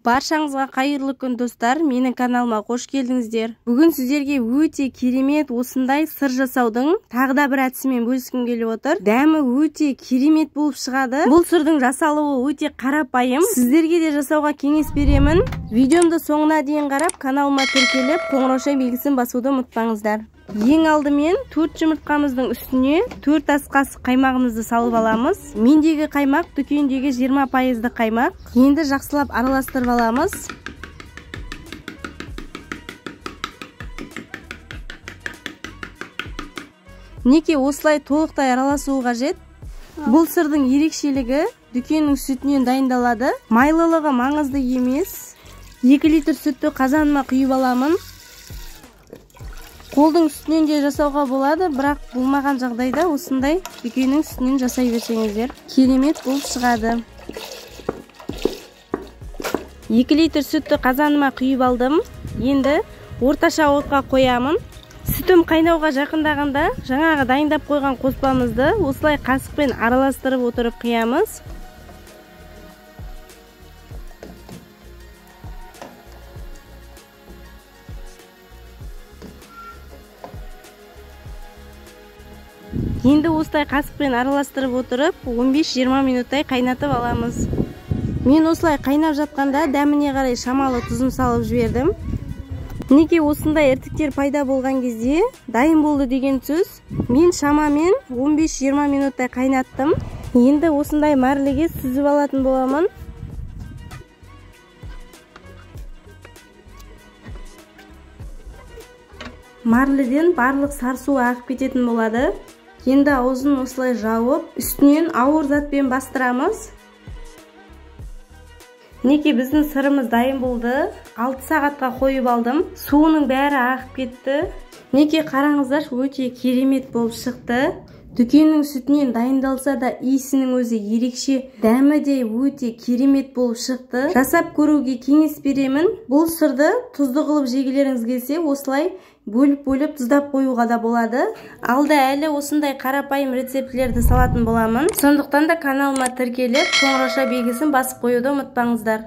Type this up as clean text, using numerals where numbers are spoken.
Баршаңызға қайырлы күн достар, менің каналыма қош келдіңіздер. Бүгін сіздерге өте керемет осындай сыр жасаудың тағы да бір әдісімен бөліскім келіп отыр. Дәмі өте керемет болып шығады. Бұл сырдың жасалуы өте қарапайым. Сіздерге де жасауға кеңес беремін. Видеомды соңына дейін қарап, каналыма тіркеліп, қоңырау белгісін басуды ұмытпаңыздар. Ең алдымен 4 жұмыртқамыздың үстіне 4 ас қасық қаймағымызды салып аламыз. Мендегі қаймақ дүкендегі 20% қаймақ. Енді жақсылап араластырып аламыз. Неке осылай толықтай араласуы қажет. Бұл сырдың ерекшелігі дүкеннің сүтінен дайындалады. Майлылығы маңызды емес. 2 литр сүтті қазаныма құйып аламын. Қолдың үстінен де жасауға болады, бірақ болмаған жағдайда осындай дүкеннің үстінен жасай берсеңіздер, керемет болып шығады. 2 литр сүтті қазаныма құйып алдым. Енді орташа отқа қоямын. Сүтім қайнауға жақындағанда жаңағы дайындап қойған қоспамызды осылай қасықпен араластырып отырып құямыз. Енді осылай қасықпен араластырып отырып 15-20 минуттай қайнатып аламыз. Мен осылай қайнап жатқанда дәміне қарай шамалы тұзын салып жібердім. Неге осындай іртіктер пайда болған кезде дайын болды деген сөз. Мен шамамен 15-20 минуттай қайнаттым. Енді осындай мәрліге сүзіп алатын боламын. Марліден барлық сарсуы ағып кететін болады. Енді аузын осылай жауып, үстінен ауыр затпен бастырамыз. Неке біздің сырымыз дайын болды. 6 сағатқа қойып алдым. Суының бәрі ағып кетті. Неке қараңыздар, өте керемет болып шықты. Дүкеннің сүтінен дайындалса да иісінің өзі ерекше, дәмі де өте керемет болып шықты. Жасап көруге кеңес беремін. Бұл сырды тұзды қылып жегілеріңіз келсе, осылай бөліп тұздап қоюға да болады. Алда әлі осындай қарапайым рецептілерді салатын боламын. Сондықтан да каналыма тіркеліп, қоңырау белгісін басып қоюды ұмытпаңыздар.